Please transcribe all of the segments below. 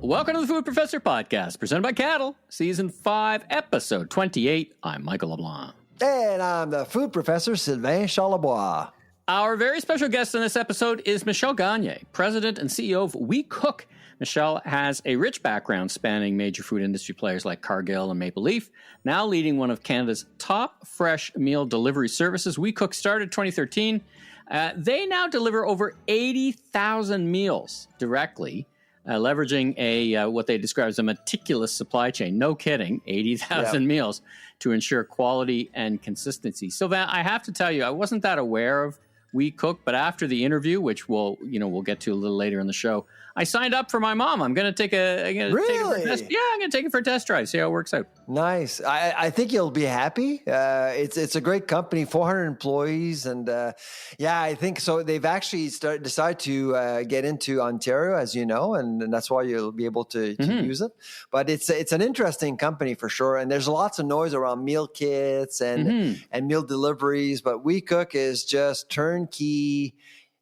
Welcome to the Food Professor Podcast, presented by Cattle, Season 5, Episode 28. I'm Michael LeBlanc. And I'm the Food Professor, Sylvain Charlebois. Our very special guest in this episode is Michel Gagne, President and CEO of WeCook. Michel has a rich background spanning major food industry players like Cargill and Maple Leaf, now leading one of Canada's top fresh meal delivery services. WeCook started in 2013. They now deliver over 80,000 meals directly, leveraging what they describe as a meticulous supply chain. No kidding, 80,000 meals to ensure quality and consistency. Sylvain, I have to tell you, I wasn't that aware of WeCook, but after the interview, which we'll get to a little later in the show, I signed up for my mom. I'm going to take I'm going to take it for a test drive, see how it works out. Nice. I think you'll be happy. It's a great company, 400 employees, and I think so. They've actually decided to get into Ontario, as you know, and that's why you'll be able to use it. But it's an interesting company for sure, and there's lots of noise around meal kits and meal deliveries. But WeCook is just turnkey.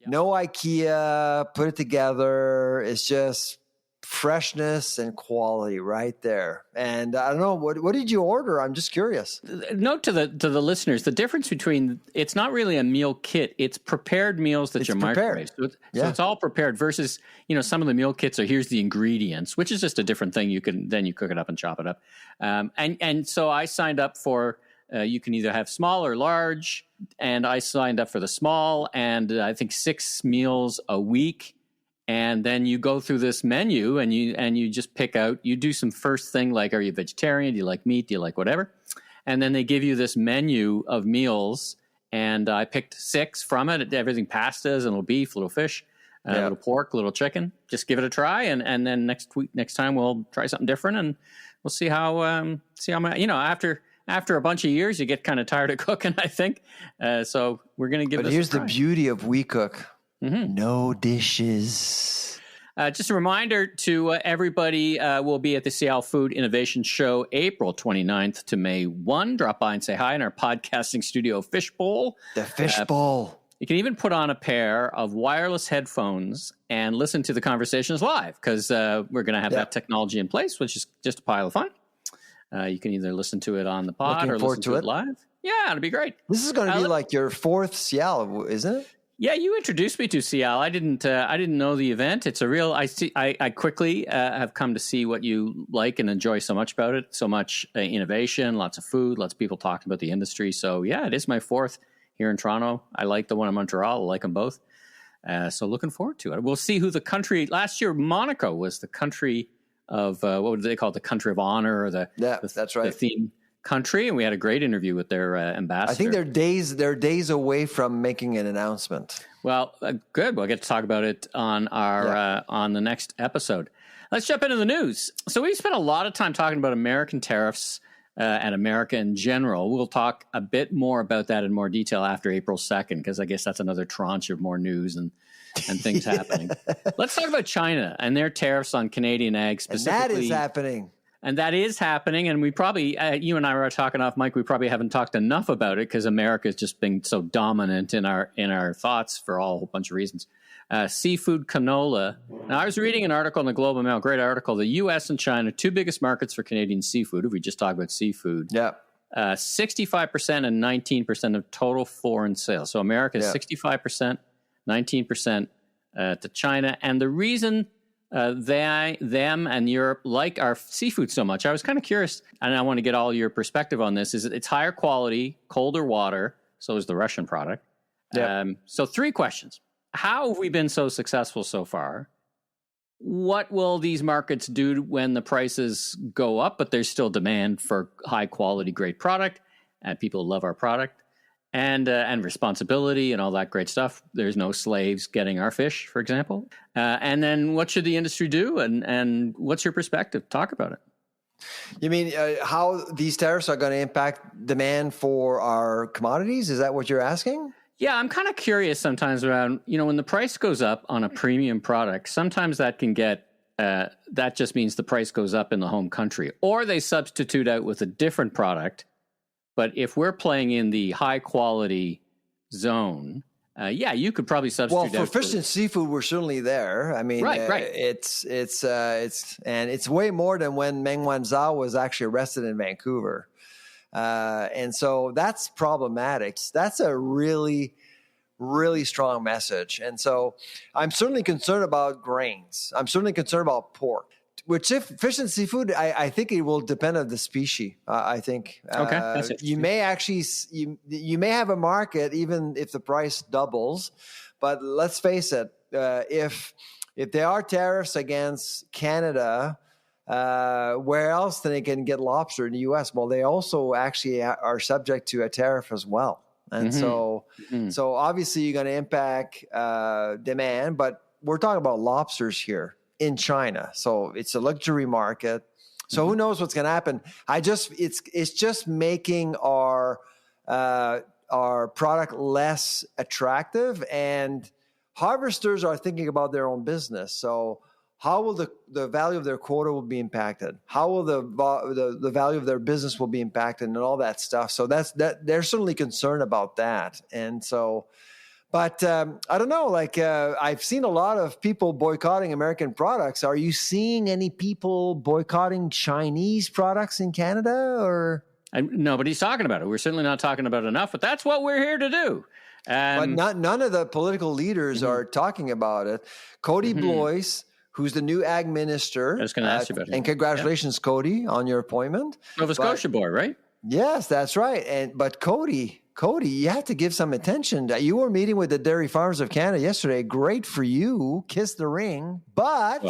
No IKEA, put it together. It's just freshness and quality right there. And I don't know, what did you order? I'm just curious. Note to the listeners, the difference between, it's not really a meal kit, it's prepared meals that you're microwave. So it's all prepared versus, some of the meal kits are here's the ingredients, which is just a different thing. Then you cook it up and chop it up. And so I signed up for, you can either have small or large, and I signed up for the small, and I think 6 meals a week. And then you go through this menu and you just pick out, you do some first thing like, are you vegetarian? Do you like meat? Do you like whatever? And then they give you this menu of meals, and I picked 6 from it. Everything pastas, and a little beef, a little fish, a little pork, a little chicken. Just give it a try, and then next time we'll try something different, and we'll see how after a bunch of years, you get kind of tired of cooking, I think. So we're going to give it a try. But here's the beauty of WeCook. No dishes. Just a reminder to everybody, we'll be at the Seattle Food Innovation Show April 29th to May 1. Drop by and say hi in our podcasting studio, Fishbowl. The Fishbowl. You can even put on a pair of wireless headphones and listen to the conversations live, because we're going to have that technology in place, which is just a pile of fun. You can either listen to it on the pod or listen to it live. Yeah, it'll be great. This is going to be like your 4th Seattle, isn't it? Yeah, you introduced me to Seattle. I didn't know the event. It's a real. I quickly have come to see what you like and enjoy so much about it. So much innovation, lots of food, lots of people talking about the industry. So yeah, it is my 4th here in Toronto. I like the one in Montreal. I like them both. So looking forward to it. We'll see who the country. Last year, Monaco was the country of what would they call it? The country of honor, or that's right. The theme country, and we had a great interview with their ambassador. I think they're days away from making an announcement. Well, good. We'll get to talk about it on our on the next episode. Let's jump into the news. So we spent a lot of time talking about American tariffs and America in general. We'll talk a bit more about that in more detail after April 2nd, because I guess that's another tranche of more news and things happening. Let's talk about China and their tariffs on Canadian eggs specifically. And that is happening. And that is happening. And we probably, you and I were talking off mic, we probably haven't talked enough about it because America has just been so dominant in our thoughts for a whole bunch of reasons. Seafood canola. Now, I was reading an article in the Globe and Mail, great article. The U.S. and China, 2 biggest markets for Canadian seafood, if we just talk about seafood. Yeah. 65% and 19% of total foreign sales. So America is 65%, 19% to China. And the reason them and Europe like our seafood so much, I was kind of curious, and I want to get all your perspective on this, is that it's higher quality, colder water, so is the Russian product. Yep. So 3 questions. How have we been so successful so far? What will these markets do when the prices go up, but there's still demand for high quality, great product, and people love our product? And responsibility and all that great stuff. There's no slaves getting our fish, for example. And then what should the industry do? And what's your perspective? Talk about it. You mean how these tariffs are going to impact demand for our commodities? Is that what you're asking? Yeah, I'm kind of curious sometimes around, when the price goes up on a premium product, sometimes that can get, that just means the price goes up in the home country. Or they substitute out with a different product. But if we're playing in the high quality zone, you could probably substitute. Well, for fish and seafood, we're certainly there. I mean, right. It's way more than when Meng Wanzhou was actually arrested in Vancouver, and so that's problematic. That's a really, really strong message, and so I'm certainly concerned about grains. I'm certainly concerned about pork. Which, if fish and seafood, I think it will depend on the species. I think you may actually you may have a market even if the price doubles. But let's face it, if there are tariffs against Canada, where else then they can get lobster in the U.S.? Well, they also actually are subject to a tariff as well, and so obviously you're going to impact demand. But we're talking about lobsters here in China. So it's a luxury market. So who knows what's going to happen? It's just making our product less attractive, and harvesters are thinking about their own business. So how will the value of their quota will be impacted? How will the value of their business will be impacted and all that stuff? So they're certainly concerned about that. And so, but I don't know, I've seen a lot of people boycotting American products. Are you seeing any people boycotting Chinese products in Canada? Or nobody's talking about it. We're certainly not talking about it enough, but that's what we're here to do. But none of the political leaders are talking about it. Cody Blois, who's the new ag minister. I was going to ask you about it. And congratulations, Cody, on your appointment. Nova Scotia boy, right? Yes, that's right. But Cody, you have to give some attention. You were meeting with the Dairy Farmers of Canada yesterday. Great for you. Kiss the ring. But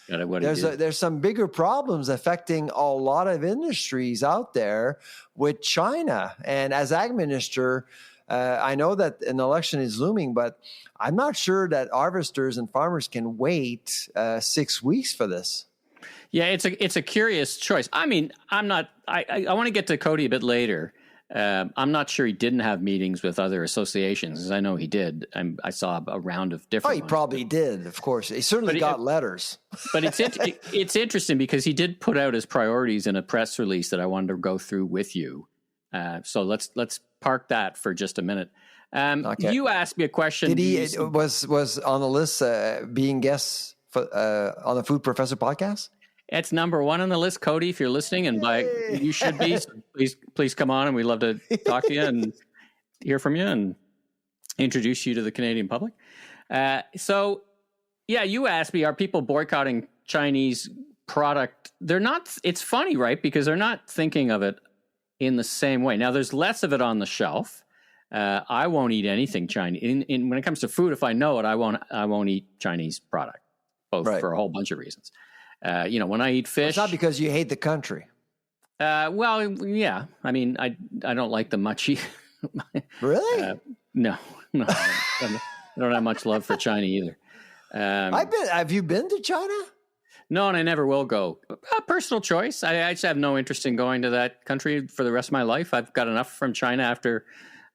there's some bigger problems affecting a lot of industries out there with China. And as ag minister, I know that an election is looming, but I'm not sure that harvesters and farmers can wait 6 weeks for this. Yeah, it's a curious choice. I mean, I want to get to Cody a bit later. I'm not sure he didn't have meetings with other associations, as I know he did. I saw a round of different. He probably did, of course. He certainly got letters. But it's interesting because he did put out his priorities in a press release that I wanted to go through with you. So let's park that for just a minute. Okay. You asked me a question. Did he was on the list being guests on the Food Professor podcast? It's number one on the list, Cody. If you're listening, and you should be, so please come on, and we'd love to talk to you and hear from you and introduce you to the Canadian public. So, you asked me, are people boycotting Chinese product? They're not. It's funny, right? Because they're not thinking of it in the same way. Now, there's less of it on the shelf. I won't eat anything Chinese. When it comes to food, if I know it, I won't eat Chinese product, both for a whole bunch of reasons. When I eat fish, it's not because you hate the country. Well, yeah. I mean, I don't like them much. Really? No. I don't have much love for China either. Have you been to China? No, and I never will go. Personal choice. I just have no interest in going to that country for the rest of my life. I've got enough from China after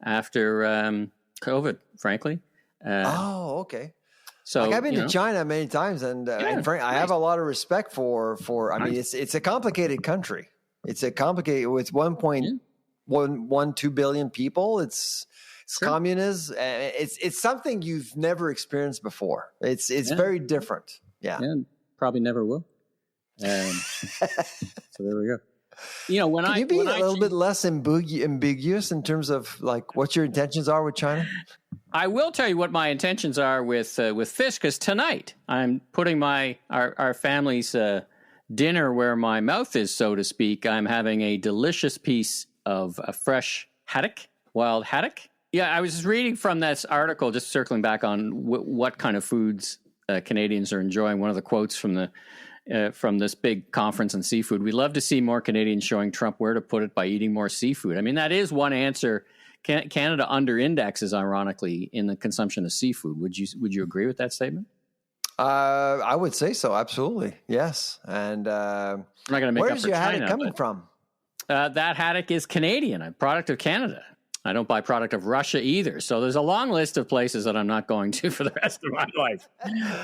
COVID, frankly. Okay. So I've been to China many times, and frankly, I have a lot of respect for. I mean, it's a complicated country. It's a complicated with 1.12 billion people. It's communist. It's something you've never experienced before. It's very different. Yeah, probably never will. So there we go. Can you be a little bit less ambiguous in terms of like what your intentions are with China? I will tell you what my intentions are with fish, because tonight I'm putting our family's dinner where my mouth is, so to speak. I'm having a delicious piece of a fresh haddock, wild haddock. Yeah, I was just reading from this article, just circling back on what kind of foods Canadians are enjoying. One of the quotes from this big conference on seafood: "We'd love to see more Canadians showing Trump where to put it by eating more seafood." I mean, that is one answer. Canada under-indexes, ironically, in the consumption of seafood. Would you agree with that statement? I would say so. Absolutely, yes. And I'm not going to make up for China. Where's your haddock coming from? That haddock is Canadian, a product of Canada. I don't buy product of Russia either. So there's a long list of places that I'm not going to for the rest of my life.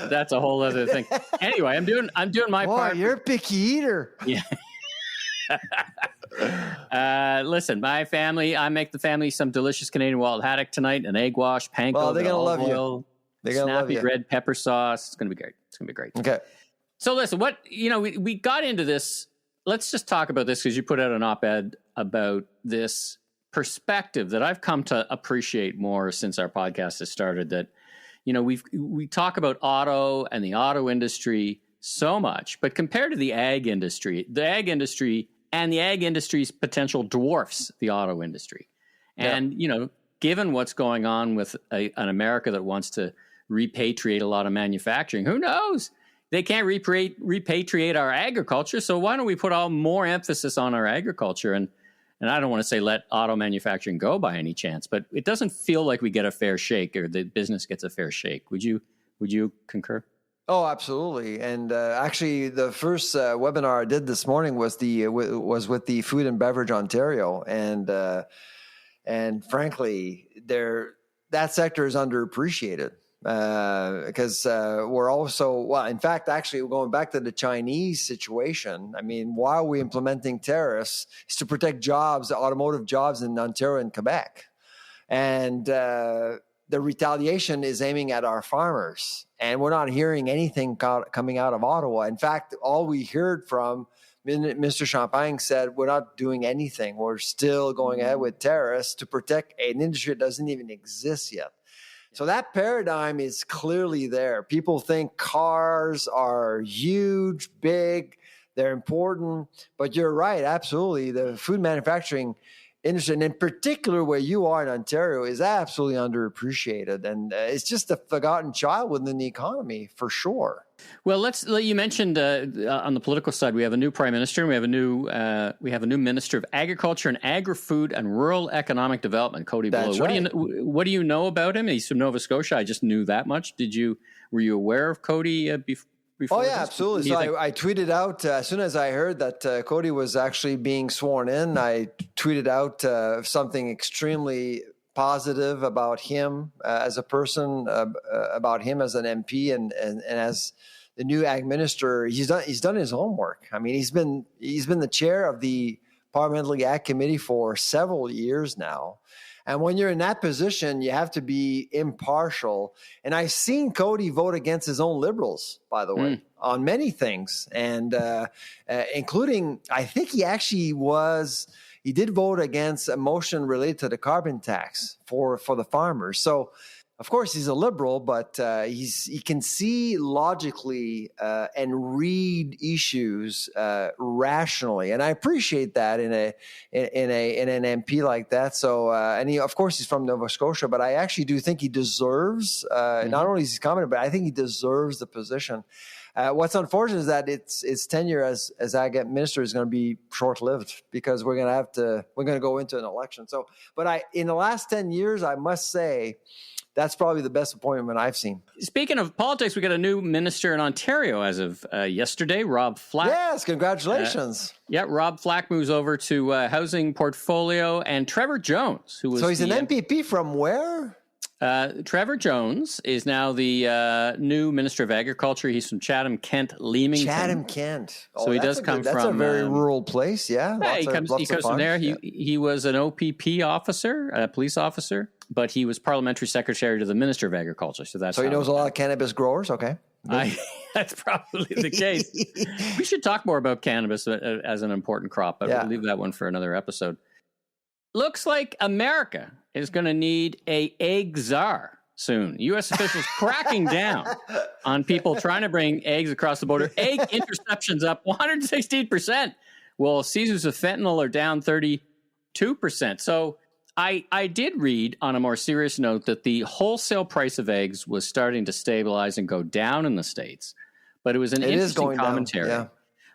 That's a whole other thing. Anyway, I'm doing my part. You're a picky eater. Yeah. Listen, my family, I make the family some delicious Canadian wild haddock tonight, an egg wash, panko, well, they're gonna love oil, you. They're gonna love snappy you. red pepper sauce. It's gonna be great. It's gonna be great. Okay. So listen, we got into this. Let's just talk about this because you put out an op-ed about this perspective that I've come to appreciate more since our podcast has started. That, we talk about auto and the auto industry so much, but compared to the ag industry's potential dwarfs the auto industry. And, given what's going on with an America that wants to repatriate a lot of manufacturing, who knows? They can't repatriate our agriculture. So why don't we put more emphasis on our agriculture? And I don't want to say let auto manufacturing go by any chance, but it doesn't feel like we get a fair shake or the business gets a fair shake. Would you concur? Oh, absolutely. And actually, the first webinar I did this morning was with the Food and Beverage Ontario, and frankly, that sector is underappreciated. Because we're also, in fact, actually, going back to the Chinese situation, I mean, why are we implementing tariffs? It's to protect jobs, automotive jobs in Ontario and Quebec. And the retaliation is aiming at our farmers. And we're not hearing anything coming out of Ottawa. In fact, all we heard from Mr. Champagne said, we're not doing anything. We're still going ahead with tariffs to protect an industry that doesn't even exist yet. So that paradigm is clearly there. People think cars are huge, big, they're important, but you're right, absolutely. The food manufacturing industry, and in particular where you are in Ontario, is absolutely underappreciated. And it's just a forgotten child within the economy, for sure. Well, you mentioned on the political side, we have a new prime minister, and we have a new minister of agriculture and agri-food and rural economic development, Cody Bellew. Right. What do you know about him? He's from Nova Scotia. I just knew that much. Were you aware of Cody before? Oh yeah, absolutely. So I tweeted out as soon as I heard that Cody was actually being sworn in. I tweeted out something extremely positive about him as a person, about him as an MP, and as the new ag minister. He's done his homework. I mean, he's been the chair of the Parliamentary Ag Committee for several years now. And when you're in that position, you have to be impartial. And I've seen Cody vote against his own Liberals, by the way, on many things, and including, I think he did vote against a motion related to the carbon tax for the farmers. So, of course, he's a Liberal, but he can see logically and read issues rationally, and I appreciate that in an MP like that. So, and of course, he's from Nova Scotia, but I actually do think he deserves not only his comment, but I think he deserves the position. What's unfortunate is that its tenure as ag minister is going to be short-lived because we're going to go into an election. So, but in the last 10 years, I must say, that's probably the best appointment I've seen. Speaking of politics, we got a new minister in Ontario as of yesterday, Rob Flack. Yes, congratulations. Rob Flack moves over to housing portfolio, and Trevor Jones, who was so he's an MPP from where? Trevor Jones is now the new Minister of Agriculture. He's from Chatham-Kent, Leamington. Chatham-Kent. So he does come from... That's a very rural place, yeah. He comes from there. Yeah. He was an OPP officer, a police officer, but he was parliamentary secretary to the Minister of Agriculture. So he knows a lot of cannabis growers, okay. That's probably the case. We should talk more about cannabis as an important crop, but we'll leave that one for another episode. Looks like America is going to need an egg czar soon. U.S. officials cracking down on people trying to bring eggs across the border. Egg interceptions up 116%. Well, seizures of fentanyl are down 32%. So I did read on a more serious note that the wholesale price of eggs was starting to stabilize and go down in the States. But it was an interesting commentary. Down,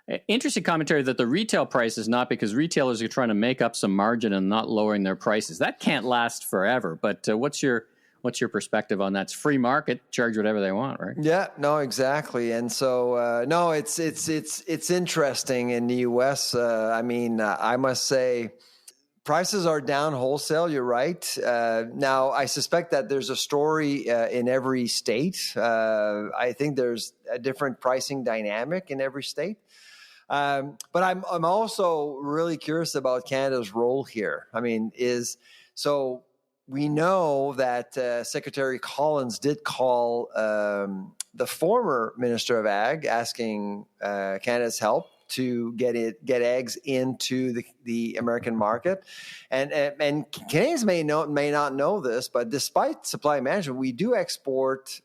yeah. Interesting commentary that the retail price is not because retailers are trying to make up some margin and not lowering their prices. That can't last forever. But what's your perspective on that? It's free market, charge whatever they want, right? Yeah, no, exactly. And so no, it's interesting in the U.S. I must say, prices are down wholesale. You're right. Now, I suspect that there's a story in every state. I think there's a different pricing dynamic in every state. But I'm also really curious about Canada's role here. I mean, we know that Secretary Collins did call the former Minister of Ag asking Canada's help to get eggs into the American market, and Canadians may not know this, but despite supply management, we do export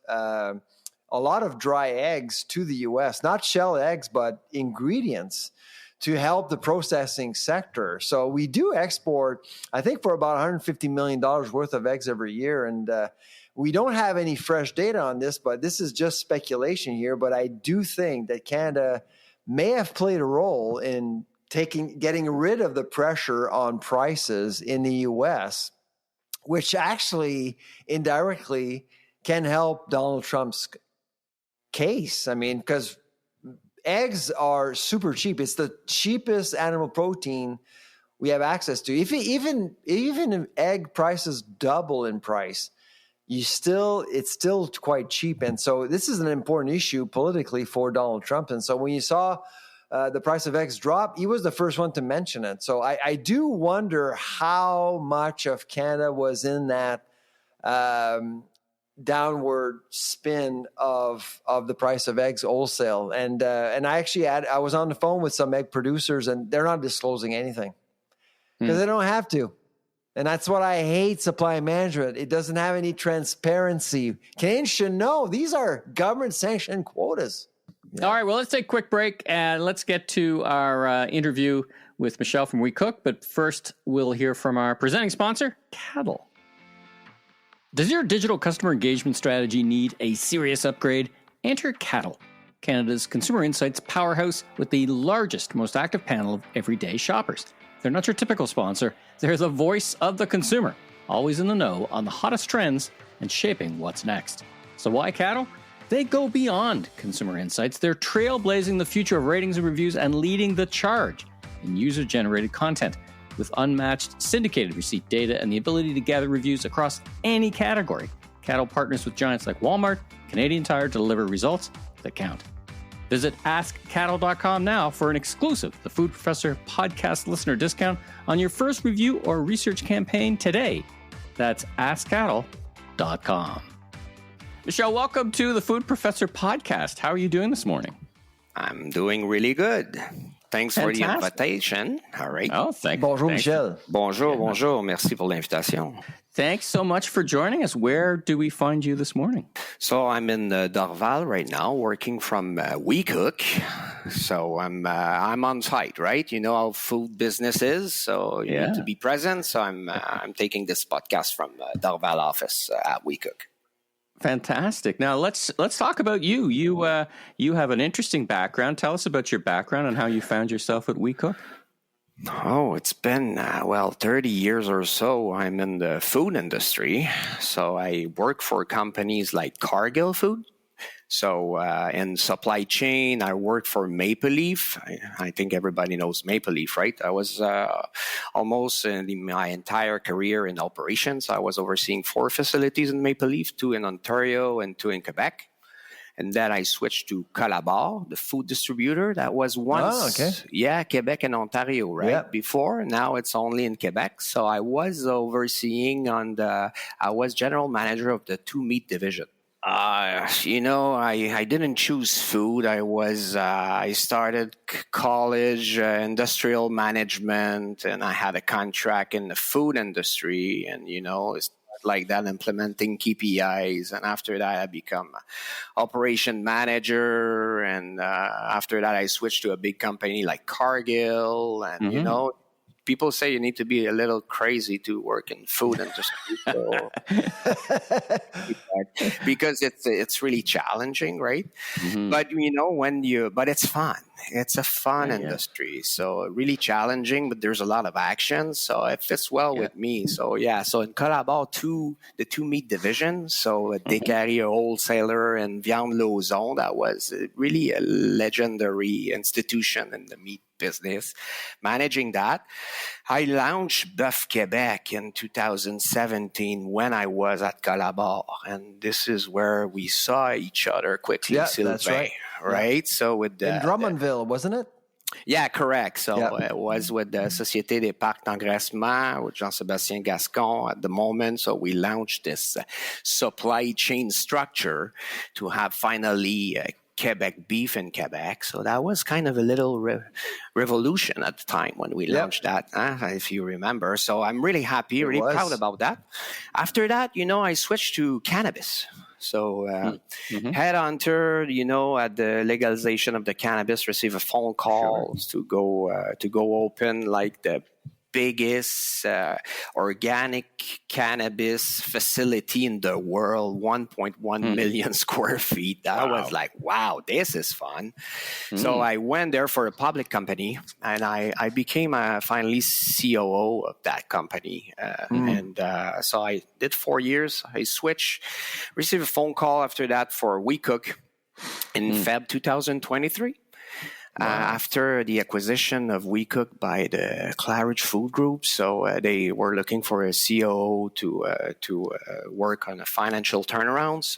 a lot of dry eggs to the U.S., not shell eggs, but ingredients to help the processing sector. So we do export, I think, for about $150 million worth of eggs every year. And we don't have any fresh data on this, but this is just speculation here. But I do think that Canada may have played a role in getting rid of the pressure on prices in the U.S., which actually indirectly can help Donald Trump's case. I mean, because eggs are super cheap. It's the cheapest animal protein we have access to. Even if egg prices double in price, it's still quite cheap. And so this is an important issue politically for Donald Trump. And so when you saw the price of eggs drop, he was the first one to mention it. So I do wonder how much of Canada was in that downward spin of the price of eggs wholesale. And I was on the phone with some egg producers, and they're not disclosing anything because they don't have to. And that's what I hate supply management. It doesn't have any transparency. Canadians should know these are government-sanctioned quotas. Yeah. All right, well, let's take a quick break and let's get to our interview with Michelle from WeCook. But first, we'll hear from our presenting sponsor, Cattle. Does your digital customer engagement strategy need a serious upgrade? Enter Cattle, Canada's consumer insights powerhouse with the largest, most active panel of everyday shoppers. They're not your typical sponsor. They're the voice of the consumer, always in the know on the hottest trends and shaping what's next. So why Cattle? They go beyond consumer insights. They're trailblazing the future of ratings and reviews and leading the charge in user-generated content with unmatched syndicated receipt data and the ability to gather reviews across any category. Cattle partners with giants like Walmart, Canadian Tire to deliver results that count. Visit askcattle.com now for an exclusive The Food Professor podcast listener discount on your first review or research campaign today. That's askcattle.com. Michelle, welcome to The Food Professor podcast. How are you doing this morning? I'm doing really good. Thanks for the invitation. All right. Oh, thank you. Bonjour, Michel. Bonjour. Merci pour l'invitation. Thanks so much for joining us. Where do we find you this morning? So I'm in Dorval right now, working from WeCook. So I'm on site, right? You know how food business is, so you need to be present. So I'm taking this podcast from Dorval office at WeCook. Fantastic. Now let's talk about you. You have an interesting background. Tell us about your background and how you found yourself at WeCook. Oh, it's been 30 years or so. I'm in the food industry, so I work for companies like Cargill Food. So in supply chain, I worked for Maple Leaf. I think everybody knows Maple Leaf, right? I was almost in my entire career in operations. I was overseeing 4 facilities in Maple Leaf, 2 in Ontario and 2 in Quebec. And then I switched to Charlebois, the food distributor. That was once, Quebec and Ontario, right? Yeah. Before, now it's only in Quebec. So I was overseeing I was general manager of the 2 meat division. I didn't choose food. I started college, industrial management, and I had a contract in the food industry, and, it's like that, implementing KPIs. And after that, I become operation manager. And after that, I switched to a big company like Cargill. And, people say you need to be a little crazy to work in food industry. So, because it's really challenging, right? Mm-hmm. But, but it's fun. It's a fun industry. So really challenging, but there's a lot of action. So it fits well with me. So so in Charlebois, the 2 meat division. So they carry a wholesaler and Viande Lauzon. That was really a legendary institution in the meat business. Managing that, I launched Bœuf Québec in 2017 when I was at Charlebois, and this is where we saw each other quickly. Yeah, Sylvain, that's right. Right? So with in Drummondville, wasn't it? Yeah, correct. So it was with the Société des Parcs d'Engraissement with Jean-Sébastien Gascon at the moment. So we launched this supply chain structure to have finally Quebec beef in Quebec. So that was kind of a little revolution at the time when we launched that, if you remember. So I'm really happy, really proud about that. After that, I switched to cannabis. So headhunter, at the legalization of the cannabis, receive a phone call to go open like the biggest organic cannabis facility in the world, 1.1 million square feet. That was like, wow, this is fun. So I went there for a public company, and I became finally COO of that company. And so I did 4 years. I switched, received a phone call after that for WeCook in Feb 2023. After the acquisition of WeCook by the Claridge Food Group, so they were looking for a COO to work on a financial turnaround.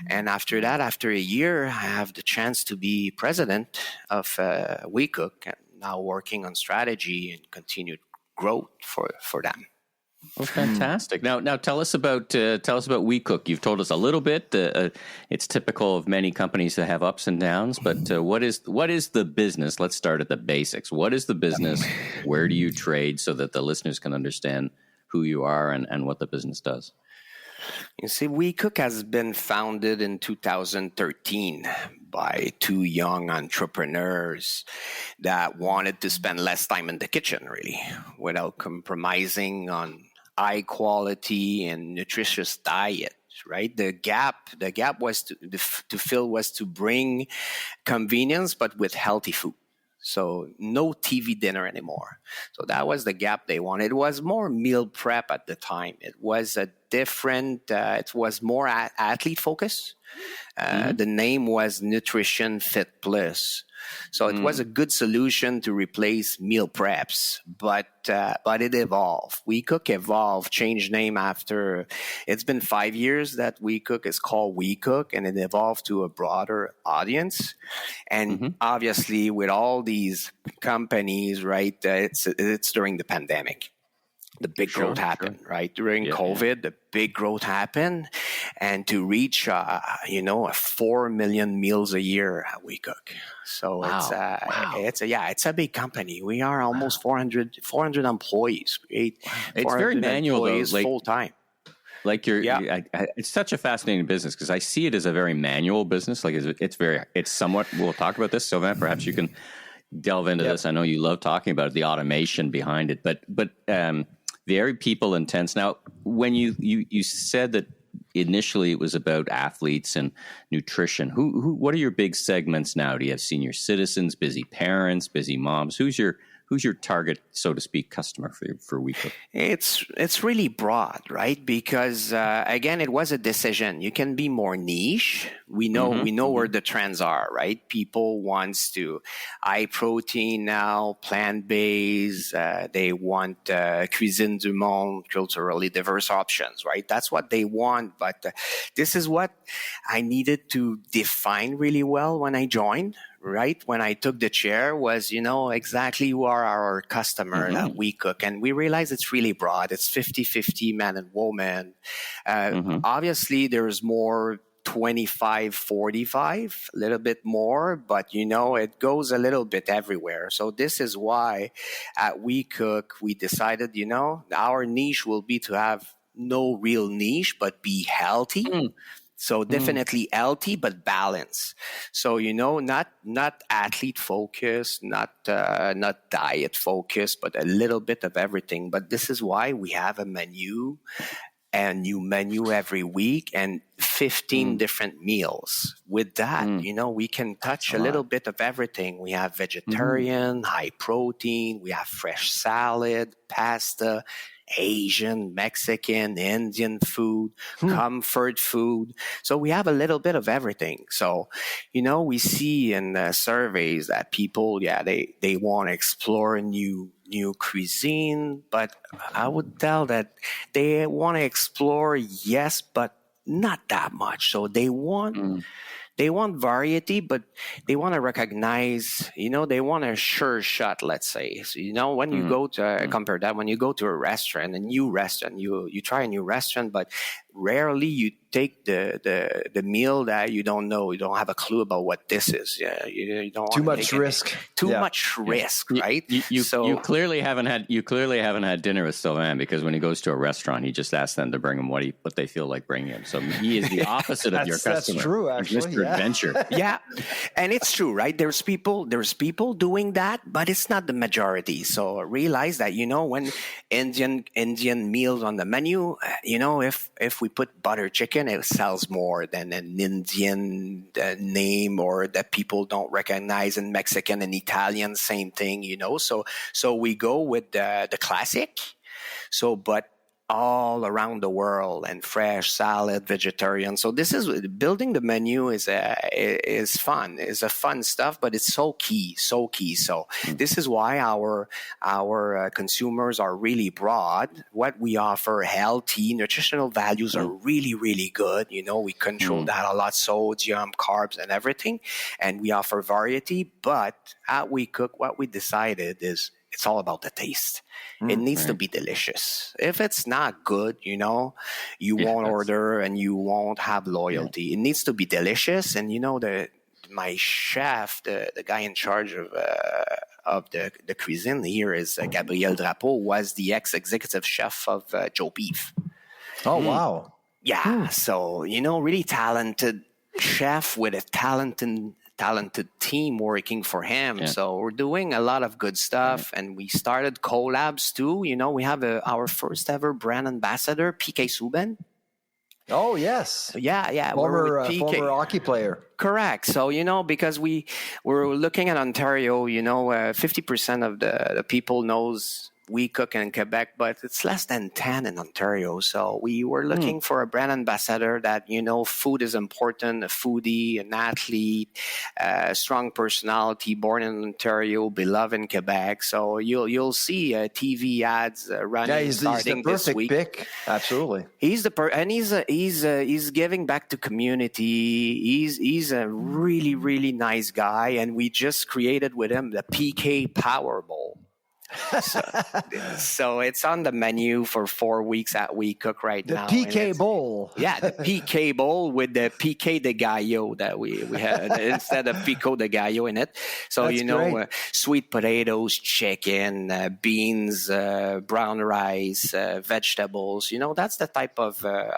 And after that, after a year, I have the chance to be president of WeCook, and now working on strategy and continued growth for them. Oh, fantastic! Now tell us about WeCook. You've told us a little bit. It's typical of many companies that have ups and downs. But what is the business? Let's start at the basics. What is the business? Where do you trade, so that the listeners can understand who you are and what the business does? You see, WeCook has been founded in 2013 by two young entrepreneurs that wanted to spend less time in the kitchen, really, without compromising on high quality and nutritious diet. Right, the gap was to fill was to bring convenience, but with healthy food. So no TV dinner anymore. So that was the gap they wanted. It was more meal prep at the time. It was a different. It was more athlete focused. The name was Nutrition Fit Plus. So it was a good solution to replace meal preps, but it evolved. WeCook evolved, changed name after. It's been 5 years that WeCook is called WeCook, and it evolved to a broader audience. And obviously, with all these companies, right? It's during the pandemic. The big growth happened, right? During COVID, the big growth happened. And to reach, 4 million meals a year at WeCook. So it's a big company. We are almost 400 employees. It's very manual, though, like full time. Like it's such a fascinating business, because I see it as a very manual business. Like it's somewhat, we'll talk about this. Sylvain, perhaps you can delve into this. I know you love talking about the automation behind it, but very people intense. Now, when you said that initially it was about athletes and nutrition, what are your big segments now? Do you have senior citizens, busy parents, busy moms? Who's your target, so to speak, customer for WeCook? It's really broad, right? Because again, it was a decision. You can be more niche. We know where the trends are, right? People wants to high protein now, plant based. They want cuisine du monde, culturally diverse options, right? That's what they want. But this is what I needed to define really well when I joined. Right when I took the chair was, exactly who are our customer at WeCook. And we realized it's really broad. It's 50-50 man and woman. Obviously, there's more 25-45, a little bit more, but, it goes a little bit everywhere. So this is why at WeCook, we decided, our niche will be to have no real niche, but be healthy. So definitely healthy, but balanced. So, not athlete focused, not diet focused, but a little bit of everything. But this is why we have a new menu every week and 15 different meals. With that, we can touch a little bit of everything. We have vegetarian, high protein, we have fresh salad, pasta, Asian, Mexican, Indian food, comfort food. So we have a little bit of everything. So, we see in the surveys that people, they want to explore new cuisine, but I would tell that they want to explore, yes, but not that much. So they want They want variety, but they want to recognize, they want a sure shot, let's say. So, when you go to, compare that, when you go to a restaurant, you try a new restaurant, but rarely you take the meal that you don't know. You don't have a clue about what this is. Yeah, you don't want too much risk. Much risk, right? You clearly haven't had dinner with Sylvain, because when he goes to a restaurant, he just asks them to bring him what they feel like bringing him. So he is the opposite of your customer. That's true, actually. Mr. Adventure. Yeah, and it's true, right? There's people doing that, but it's not the majority. So realize that when Indian meals on the menu, if we put butter chicken, it sells more than an Indian name or that people don't recognize. In Mexican and Italian, same thing, So we go with the classic. So, but all around the world, and fresh, salad, vegetarian. So this is building the menu is fun. It's a fun stuff, but it's so key. So this is why our consumers are really broad. What we offer, healthy, nutritional values are really, really good. We control that a lot, sodium, carbs, and everything, and we offer variety. But at WeCook, what we decided is, it's all about the taste. It needs to be delicious. If it's not good, you won't order and you won't have loyalty. Yeah. It needs to be delicious. And my chef, the guy in charge of the cuisine here is Gabriel Drapeau, was the ex-executive chef of Joe Beef. Oh, wow. Yeah. So, really talented chef with a talented team working for him. Yeah. So we're doing a lot of good stuff, and we started collabs too. We have our first ever brand ambassador, PK Subban. Oh, yes. Yeah. Former hockey player. Correct. So, because we're looking at Ontario, 50% of the people knows WeCook in Quebec, but it's less than 10 in Ontario. So we were looking for a brand ambassador that, food is important, a foodie, an athlete, strong personality, born in Ontario, beloved in Quebec. So you'll see TV ads running starting this week. He's the perfect pick. Absolutely. He's giving back to community. He's a really, really nice guy, and we just created with him the PK Power Bowl. So it's on the menu for 4 weeks at WeCook right now. The PK Bowl. Yeah, the PK Bowl with the PK de Gallo that we had instead of Pico de Gallo in it. So, sweet potatoes, chicken, beans, brown rice, vegetables. That's the type of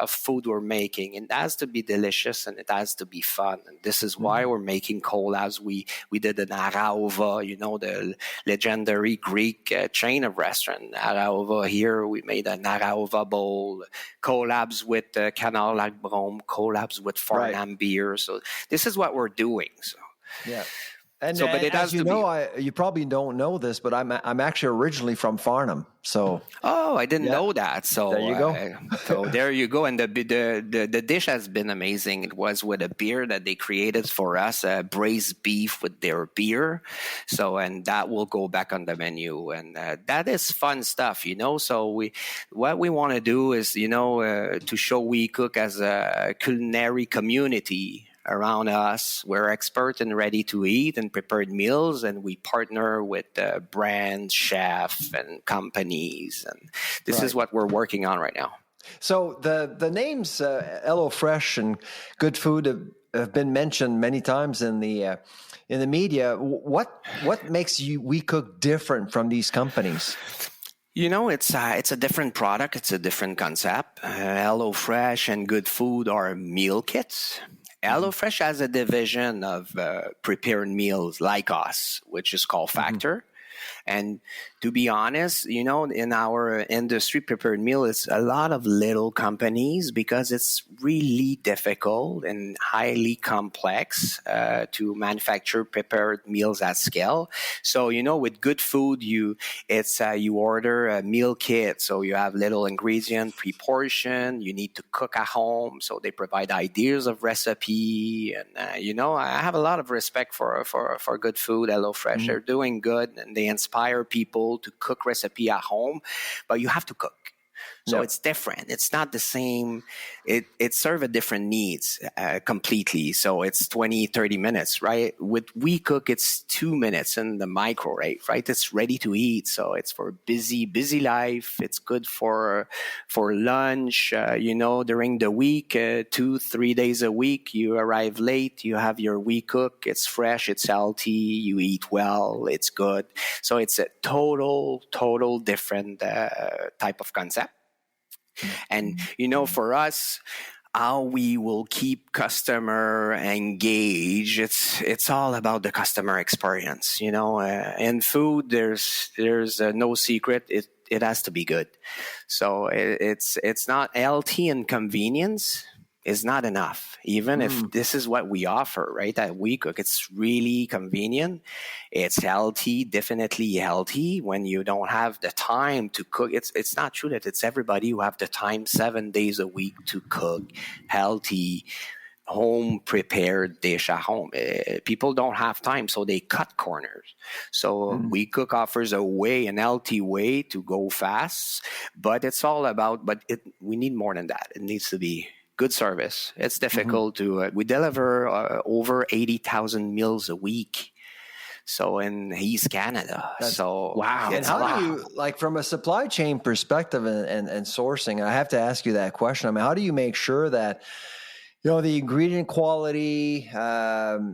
food we're making. And it has to be delicious, and it has to be fun. And this is why we're making collabs. We did an Araova, the legendary Greek chain of restaurant. Araova here, we made an Araova bowl, collabs with Canal Lac Brome, collabs with Farnham beer. So this is what we're doing. So yeah. And, but it has to be. You probably don't know this, but I'm actually originally from Farnham. So I didn't know that. So there you go. So there you go. And the dish has been amazing. It was with a beer that they created for us, braised beef with their beer. So and that will go back on the menu, and that is fun stuff, So what we want to do is to show WeCook as a culinary community around us. We're expert in ready to eat and prepared meals, and we partner with brands, chefs, and companies. And this is what we're working on right now. So the names HelloFresh and Good Food have been mentioned many times in the media. What makes WeCook different from these companies? It's a different product. It's a different concept. HelloFresh and Good Food are meal kits. HelloFresh has a division of prepared meals like us, which is called Factor. And to be honest, in our industry, prepared meal is a lot of little companies because it's really difficult and highly complex to manufacture prepared meals at scale. So, with Good Food, you order a meal kit. So you have little ingredient, pre-portion. You need to cook at home. So they provide ideas of recipe. And, I have a lot of respect for Good Food, HelloFresh. They're doing good, and they inspire people to cook recipe at home, but you have to cook. So it's different. It's not the same. It serves a different needs completely. So it's 20, 30 minutes, right? With WeCook, it's 2 minutes in the microwave, right? It's ready to eat. So it's for busy life. It's good for lunch, during the week, 2-3 days a week. You arrive late, you have your WeCook. It's fresh, it's healthy, you eat well, it's good. So it's a total different type of concept. And, for us, how we will keep customer engaged, it's all about the customer experience. In food, there's no secret. It has to be good. So it's not healthy, and convenience is not enough. Even if this is what we offer, right? At WeCook, it's really convenient. It's healthy, definitely healthy. When you don't have the time to cook, it's not true that it's everybody who have the time 7 days a week to cook healthy, home prepared dish at home. People don't have time, so they cut corners. So WeCook offers an healthy way to go fast, but it's all about, we need more than that. It needs to be good service. It's difficult to, we deliver over 80,000 meals a week. So in East Canada. Wow. And how do you, like, from a supply chain perspective and sourcing, I have to ask you that question. I mean, how do you make sure that, the ingredient quality, where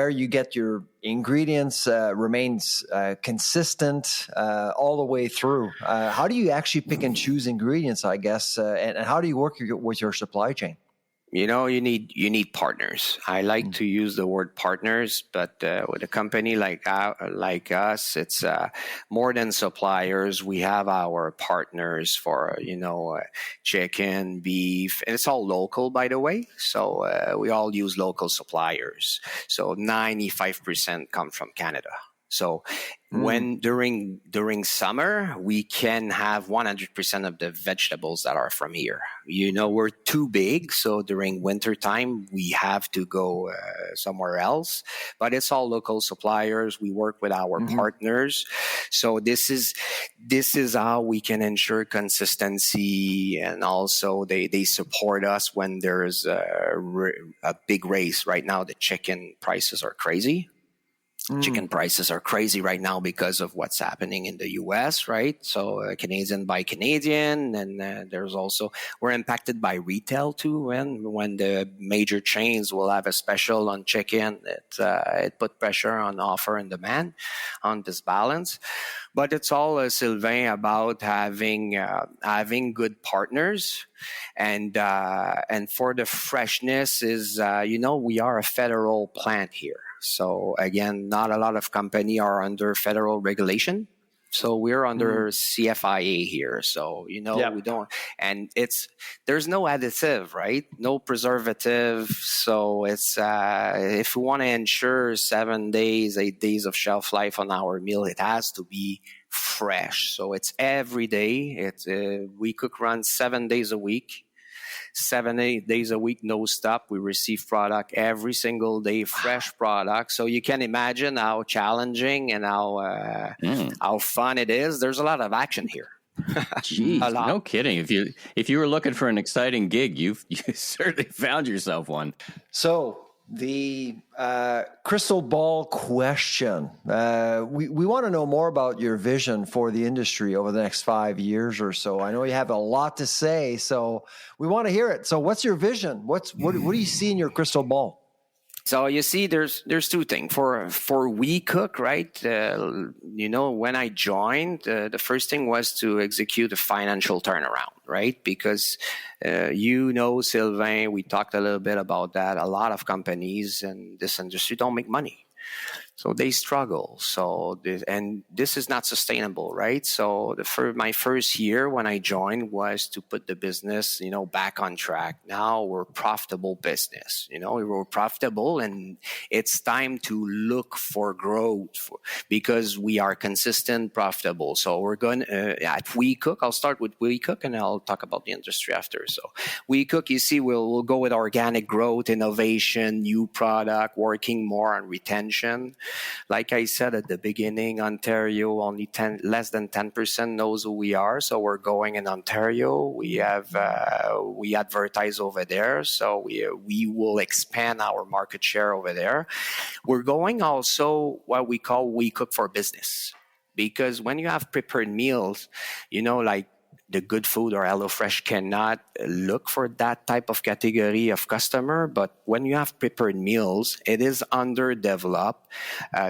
you get your ingredients remains consistent all the way through? How do you actually pick and choose ingredients, I guess, and how do you work with your supply chain? You need partners. I like to use the word partners, but with a company like us, it's more than suppliers. We have our partners for chicken, beef, and it's all local, by the way. So we all use local suppliers. So 95% come from Canada. So when during summer, we can have 100% of the vegetables that are from here. We're too big, so during winter time, we have to go somewhere else. But it's all local suppliers. We work with our partners. So this is how we can ensure consistency, and also they support us when there's a big race. Right now, the chicken prices are crazy. Chicken prices are crazy right now because of what's happening in the U.S., right? So Canadian by Canadian, and we're impacted by retail too. When the major chains will have a special on chicken, it put pressure on offer and demand, on this balance. But it's all, Sylvain, about having good partners, and for the freshness is we are a federal plant here. So again, not a lot of companies are under federal regulation. So we're under CFIA here. So, we don't, and there's no additive, right? No preservative. So it's, if we want to ensure 7 days, 8 days of shelf life on our meal, it has to be fresh. So it's every day. WeCook runs 7 days a week. 7-8 days a week, no stop. We receive product every single day, fresh product. So you can imagine how challenging and how fun it is. There's a lot of action here. Jeez, no kidding. If you were looking for an exciting gig, you certainly found yourself one. So the crystal ball question. We want to know more about your vision for the industry over the next 5 years or so. I know you have a lot to say, so we want to hear it. So what's your vision? What do you see in your crystal ball? So you see, there's two things for WeCook, right? When I joined, the first thing was to execute a financial turnaround, right? Because Sylvain, we talked a little bit about that. A lot of companies in this industry don't make money. So they struggle. So this is not sustainable, right? So my first year when I joined was to put the business, back on track. Now we're profitable business. We're profitable, and it's time to look for growth because we are consistent, profitable. So we're going at WeCook. I'll start with WeCook, and I'll talk about the industry after. So WeCook, you see, we'll go with organic growth, innovation, new product, working more on retention. Like I said at the beginning, Ontario, only less than 10% knows who we are. So we're going in Ontario. We advertise over there. So we will expand our market share over there. We're going also what we call We Cook for Business. Because when you have prepared meals, like the Good Food or HelloFresh cannot look for that type of category of customer. But when you have prepared meals, it is underdeveloped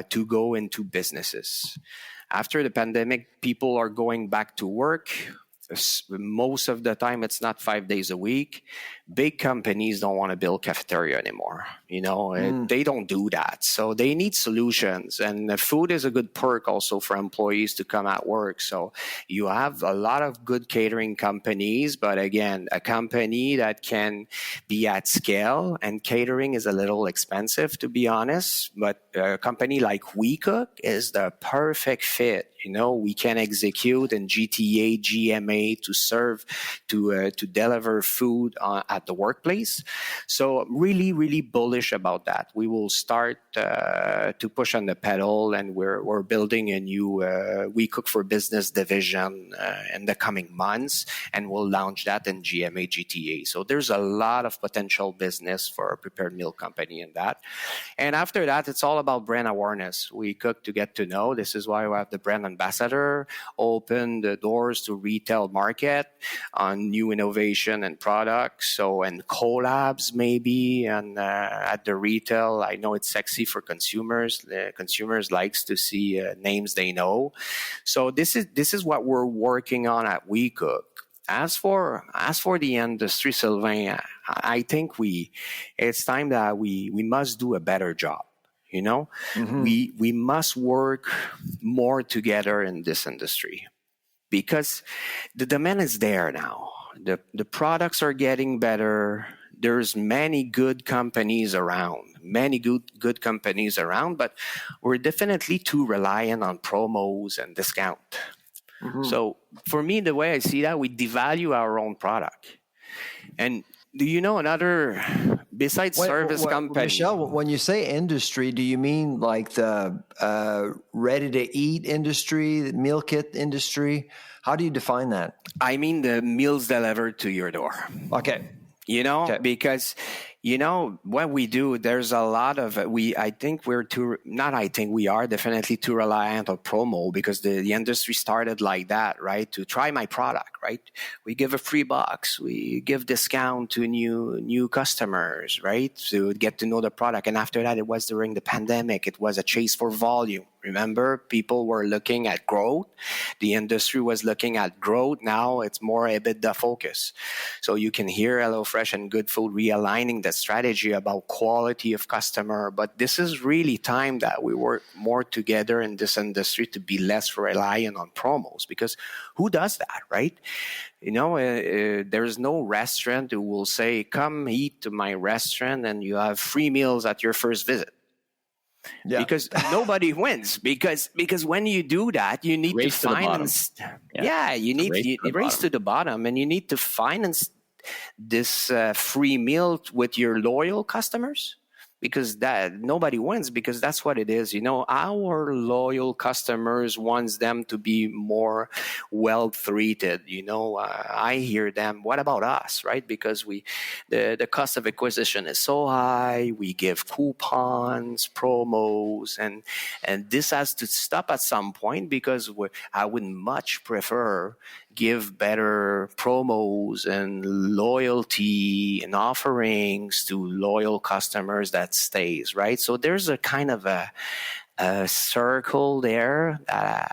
to go into businesses. After the pandemic, people are going back to work. Most of the time, it's not 5 days a week. Big companies don't want to build cafeteria anymore. They don't do that. So they need solutions. And food is a good perk also for employees to come at work. So you have a lot of good catering companies. But again, a company that can be at scale, and catering is a little expensive, to be honest. But a company like WeCook is the perfect fit. We can execute in GTA, GMA to serve, to deliver food at the workplace. So I'm really, really bullish about that. We will start to push on the pedal, and we're building a new We Cook for Business division in the coming months, and we'll launch that in GMA, GTA. So there's a lot of potential business for a prepared meal company in that. And after that, it's all about brand awareness. We cook to get to know. This is why we have the brand ambassador, open the doors to retail market on new innovation and products. And collabs maybe, and at the retail, I know it's sexy for consumers. The consumers likes to see names they know. So this is what we're working on at WeCook. As for the industry, Sylvain, I think it's time that we must do a better job. We must work more together in this industry, because the demand is there now. The products are getting better. There's many good companies around, but we're definitely too reliant on promos and discount. So for me, the way I see that, we devalue our own product. And do you know another, besides service company? Michel, when you say industry, do you mean like the ready-to-eat industry, the meal kit industry? How do you define that? I mean the meals delivered to your door. Okay. Because, what we do, there's a lot of, we are definitely too reliant on promo, because the industry started like that, right? To try my product, right? We give a free box, we give discount to new customers, right? To get to know the product. And after that, it was during the pandemic, it was a chase for volume. Remember, people were looking at growth. The industry was looking at growth. Now it's more EBITDA focus. So you can hear HelloFresh and Good Food realigning the strategy about quality of customer. But this is really time that we work more together in this industry to be less reliant on promos, because who does that, right? There's no restaurant who will say, come eat to my restaurant and you have free meals at your first visit. Yeah. Because nobody wins. Because when you do that, you need race to finance. You need to race to the bottom, and you need to finance this free meal with your loyal customers. Because that nobody wins, because that's what it is. Our loyal customers wants them to be more well treated. I hear them. What about us, right? Because the cost of acquisition is so high. We give coupons, promos, and this has to stop at some point, because I would much prefer give better promos and loyalty and offerings to loyal customers that stays, right? So there's a kind of a circle there that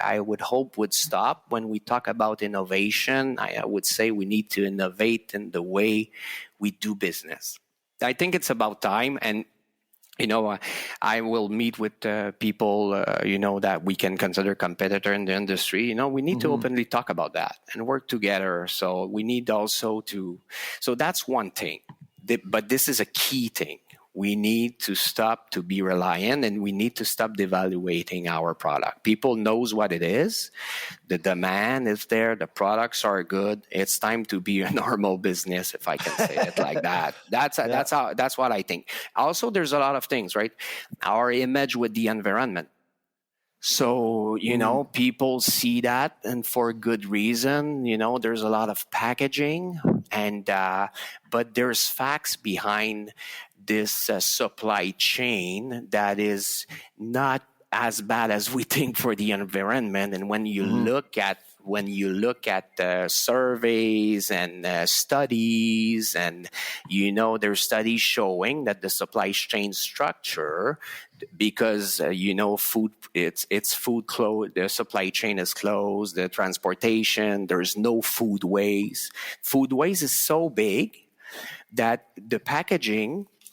I would hope would stop. When we talk about innovation, I would say we need to innovate in the way we do business. I think it's about time. And I will meet with people, that we can consider competitor in the industry. We need to openly talk about that and work together. So we need also to, so that's one thing. But this is a key thing. We need to stop to be reliant, and we need to stop devaluating our product. People knows what it is. The demand is there. The products are good. It's time to be a normal business, if I can say it like that. That's what I think. Also, there's a lot of things, right? Our image with the environment. So, people see that, and for good reason. There's a lot of packaging, and but there's facts behind this supply chain that is not as bad as we think for the environment. And when you look at surveys and studies, and there's studies showing that the supply chain structure, because food, it's food closed, the supply chain is closed, the transportation, there's no food waste. Food waste is so big that the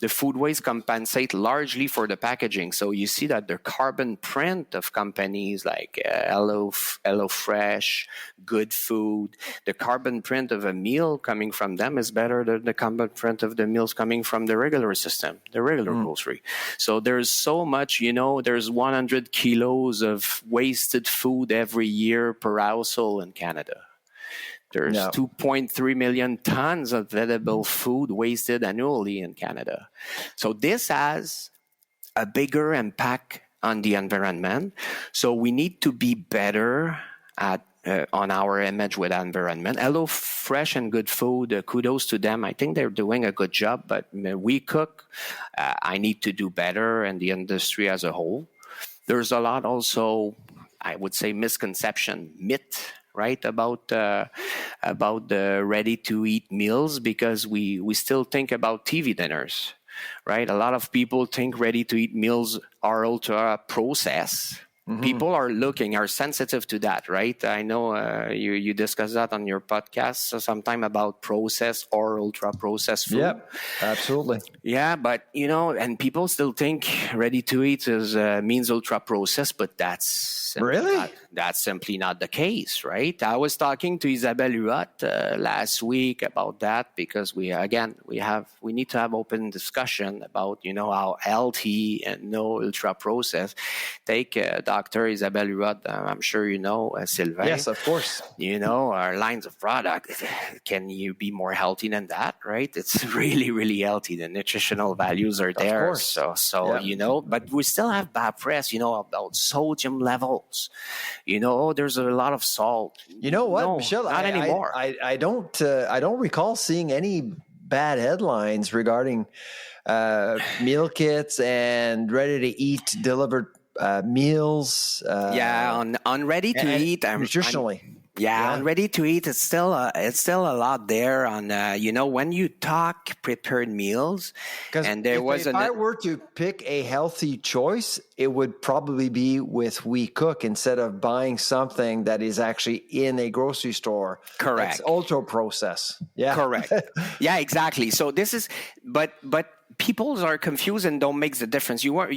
food waste compensate largely for the packaging. So you see that the carbon print of companies like HelloFresh, Good Food, the carbon print of a meal coming from them is better than the carbon print of the meals coming from the regular system, the regular grocery. So there's so much, there's 100 kilos of wasted food every year per household in Canada. There's 2.3 million tons of edible food wasted annually in Canada. So this has a bigger impact on the environment. So we need to be better on our image with environment. HelloFresh and Good Food, kudos to them. I think they're doing a good job, but WeCook, I need to do better, and the industry as a whole. There's a lot also, I would say, misconception, myth, right, about the ready-to-eat meals, because we still think about TV dinners, right? A lot of people think ready-to-eat meals are ultra-processed. People are sensitive to that, right? I know you discussed that on your podcast sometime about processed or ultra-processed food. Yep, absolutely. Yeah, but, and people still think ready-to-eat means ultra-processed, but that's simply not the case, right? I was talking to Isabelle Huot last week about that, because we need to have open discussion about, how healthy and no ultra-processed. Take Dr. Isabelle Huot, I'm sure Sylvain. Yes, of course. Our lines of product. Can you be more healthy than that, right? It's really, really healthy. The nutritional values are there. Of course. So but we still have bad press, about sodium levels. There's a lot of salt. You know what, No, Michel? not anymore. I don't recall seeing any bad headlines regarding meal kits and ready-to-eat delivered meals. On ready to eat, nutritionally. On ready to eat, it's still a lot there. On when you talk prepared meals, and if I were to pick a healthy choice, it would probably be with WeCook instead of buying something that is actually in a grocery store. Correct. It's ultra processed. Yeah. Correct. Yeah, exactly. So this is, but people are confused and don't make the difference. We were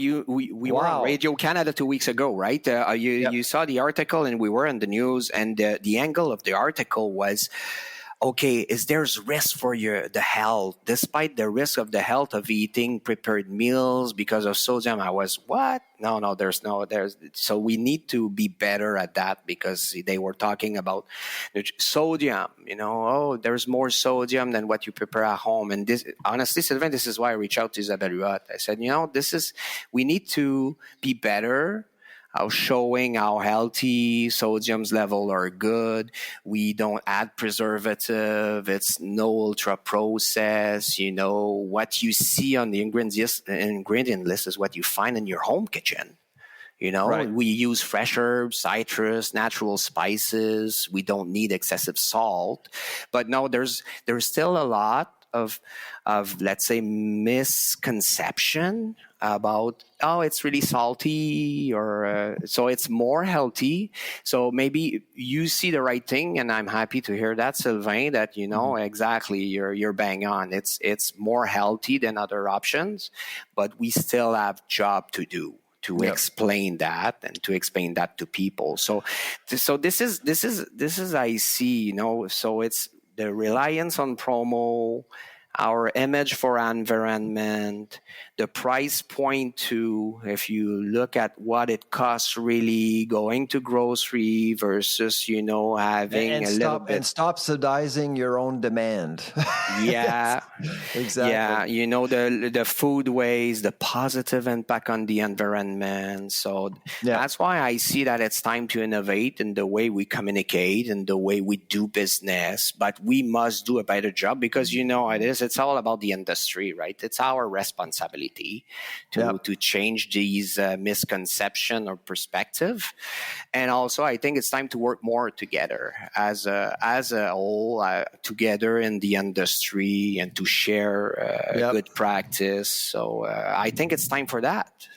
on Radio Canada 2 weeks ago, right? You saw the article, and we were in the news, and the angle of the article was, okay, is there's risk for the health, despite the risk of the health of eating prepared meals because of sodium? I was, what? No, so we need to be better at that, because they were talking about sodium, there's more sodium than what you prepare at home. And this, honestly, Sylvain, this is why I reached out to Isabelle Huot. I said, we need to be better showing how healthy sodium's level are good. We don't add preservative. It's no ultra process. What you see on the ingredient list is what you find in your home kitchen. Right. We use fresh herbs, citrus, natural spices. We don't need excessive salt. But no, there's still a lot of let's say misconception about, it's really salty, or so it's more healthy. So maybe you see the right thing, and I'm happy to hear that, Sylvain, that exactly, you're bang on. It's more healthy than other options, but we still have job to do to explain that and to explain that to people. So this is I see, so it's the reliance on promo, our image for environment, the price point too. If you look at what it costs really going to grocery versus, having and a little bit. And stop subsidizing your own demand. Yeah, exactly. Yeah, the food waste, the positive impact on the environment. So that's why I see that it's time to innovate in the way we communicate and the way we do business. But we must do a better job because it's all about the industry, right? It's our responsibility to change these misconception or perspective. And also, I think it's time to work more together as a whole, together in the industry and to share good practice. So I think it's time for that.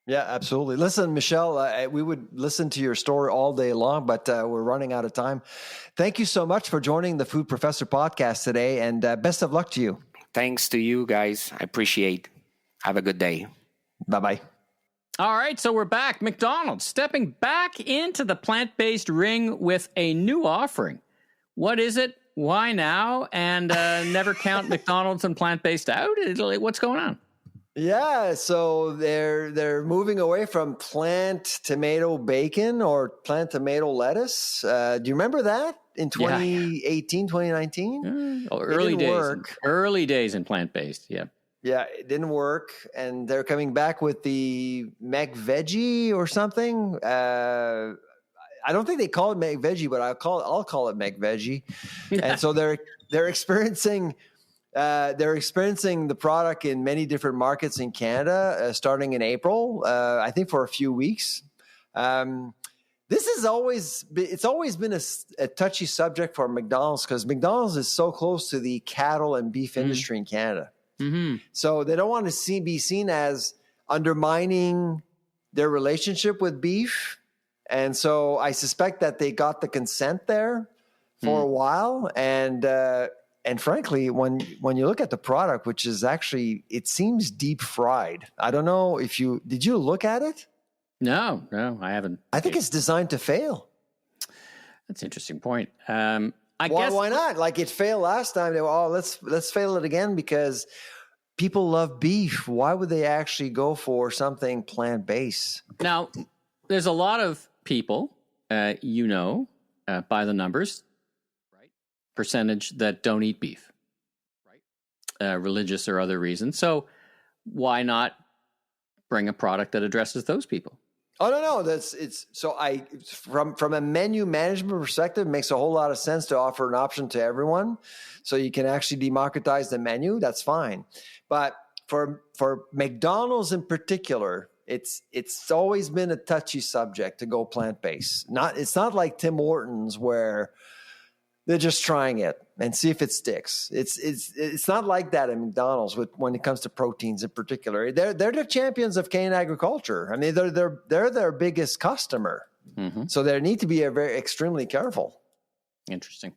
Yeah, absolutely. Listen, Michel, we would listen to your story all day long, but we're running out of time. Thank you so much for joining the Food Professor podcast today, and best of luck to you. Thanks to you guys. I appreciate. Have a good day. Bye-bye. All right, so we're back. McDonald's stepping back into the plant-based ring with a new offering. What is it? Why now? And never count McDonald's and plant-based out? What's going on? Yeah, so they're moving away from plant tomato bacon or plant tomato lettuce. Do you remember that in 2018, 2019? Early days. Early days in plant-based, yeah. Yeah, it didn't work, and they're coming back with the Veggie or something. I don't think they call it Veggie, but I'll call it Veggie. And so they're experiencing the product in many different markets in Canada, starting in April. I think for a few weeks. This is always been a touchy subject for McDonald's because McDonald's is so close to the cattle and beef industry in Canada. Mm-hmm. So they don't want to be seen as undermining their relationship with beef. And so I suspect that they got the consent there for a while. And frankly, when you look at the product, which is actually, it seems deep fried. I don't know did you look at it? No, I haven't. I think it's designed to fail. That's an interesting point. I guess why guess not? Like it failed last time. They were, let's fail it again because people love beef. Why would they actually go for something plant-based? Now, there's a lot of people, by the numbers, right? Percentage that don't eat beef, right? Religious or other reasons. So why not bring a product that addresses those people? Oh no! From a menu management perspective, it makes a whole lot of sense to offer an option to everyone, so you can actually democratize the menu. That's fine, but for McDonald's in particular, it's always been a touchy subject to go plant-based. It's not like Tim Hortons where they're just trying it and see if it sticks. It's not like that at McDonald's when it comes to proteins in particular. They're the champions of Canadian agriculture. I mean, they're their biggest customer, so they need to be extremely careful. Interesting.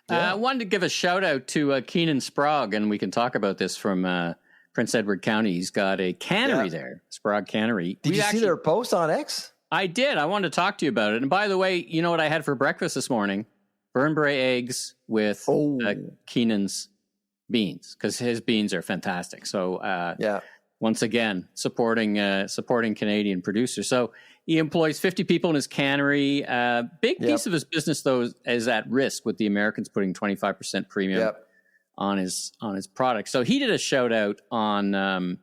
I wanted to give a shout out to Keenan Sprague, and we can talk about this from Prince Edward County. He's got a cannery there, Sprague Cannery. Did you see their post on X? I did. I wanted to talk to you about it. And by the way, you know what I had for breakfast this morning? Burnbrae eggs with Keenan's beans, because his beans are fantastic. So once again, supporting Canadian producers. So he employs 50 people in his cannery. Big piece of his business, though, is at risk with the Americans putting 25% premium on his product. So he did a shout out on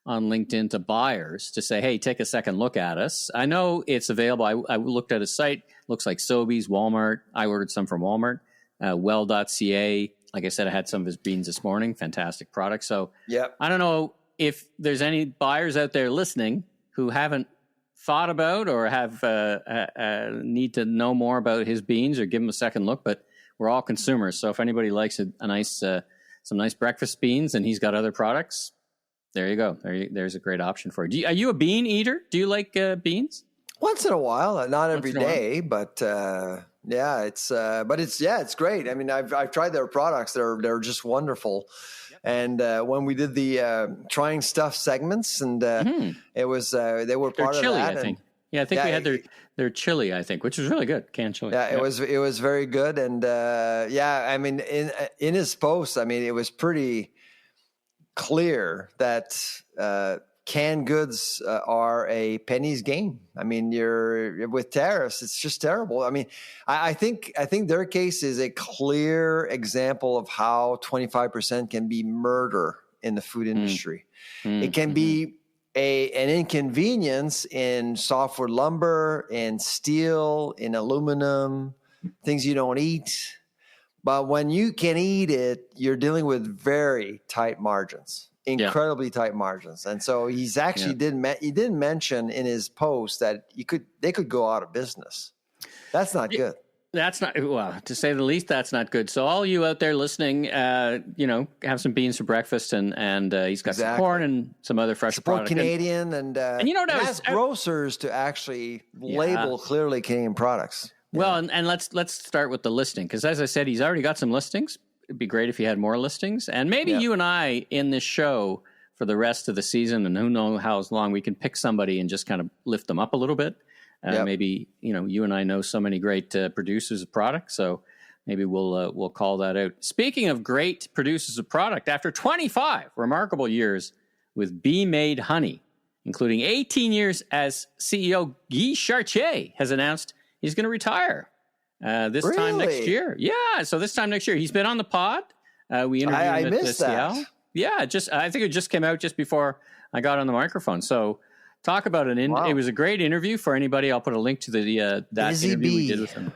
LinkedIn to buyers to say, hey, take a second look at us. I know it's available. I looked at his site. Looks like Sobeys, Walmart. I ordered some from Walmart. Well.ca. Like I said, I had some of his beans this morning. Fantastic product. So I don't know if there's any buyers out there listening who haven't thought about or have need to know more about his beans or give him a second look, but we're all consumers. So if anybody likes some nice breakfast beans and he's got other products, there you go. There's a great option for you. Are you a bean eater? Do you like beans? Once in a while, not every day, but it's great. I mean, I've tried their products; they're just wonderful. And when we did the trying stuff segments, and it was they were part of that. I think. Yeah, I think we had their chili, I think, which was really good, canned chili. Yeah, it was very good, and I mean, in his post, I mean, it was pretty clear that canned goods are a penny's game. I mean, you're with tariffs, it's just terrible. I mean, I think their case is a clear example of how 25% can be murder in the food industry. It can be an inconvenience in softwood lumber, in steel, in aluminum, things you don't eat. But when you can eat it, you're dealing with very tight margins, incredibly tight margins. And so he's actually didn't mention in his post that they could go out of business. That's not good. That's not, well, to say the least, that's not good. So all you out there listening, have some beans for breakfast, and he's got some corn and some other fresh product. Canadian, and ask grocers to actually label clearly Canadian products. Well, and let's start with the listing, because as I said, he's already got some listings. It'd be great if he had more listings, and maybe you and I in this show for the rest of the season, and who knows how long, we can pick somebody and just kind of lift them up a little bit. Maybe you and I know so many great producers of product, so maybe we'll call that out. Speaking of great producers of product, after 25 remarkable years with Bee Made Honey, including 18 years as CEO, Guy Chartier has announced he's going to retire this time next year. Yeah, so this time next year. He's been on the pod. We interviewed him at the Seattle. Yeah, I think it just came out just before I got on the microphone. So talk about it was a great interview for anybody. I'll put a link to that interview we did with him.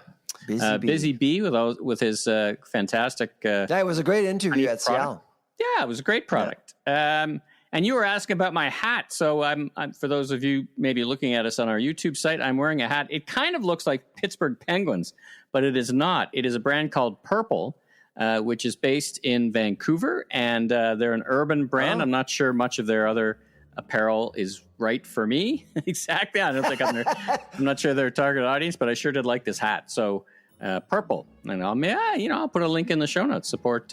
Busy Bee with his fantastic. It was a great interview at Seattle. Yeah, it was a great product. Yeah. And you were asking about my hat. So I'm for those of you maybe looking at us on our YouTube site, I'm wearing a hat. It kind of looks like Pittsburgh Penguins, but it is not. It is a brand called Purple, which is based in Vancouver, and they're an urban brand. I'm not sure much of their other apparel is right for me. Exactly. I don't think I'm not sure their target audience, but I sure did like this hat. So Purple, and I'll put a link in the show notes. Support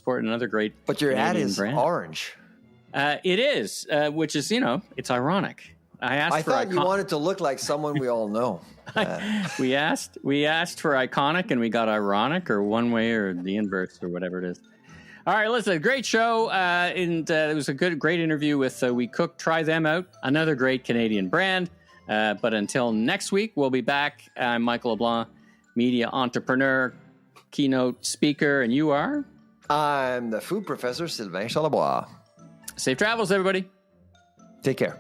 another great. But your Canadian hat is brand. Orange. It is, which is, it's ironic. I thought you wanted to look like someone we all know. We asked for iconic, and we got ironic, or one way, or the inverse, or whatever it is. All right, listen, great show, and it was a great interview with WeCook. Try them out, another great Canadian brand. But until next week, we'll be back. I'm Michael LeBlanc, media entrepreneur, keynote speaker, and you are? I'm the food professor, Sylvain Charlebois. Safe travels, everybody. Take care.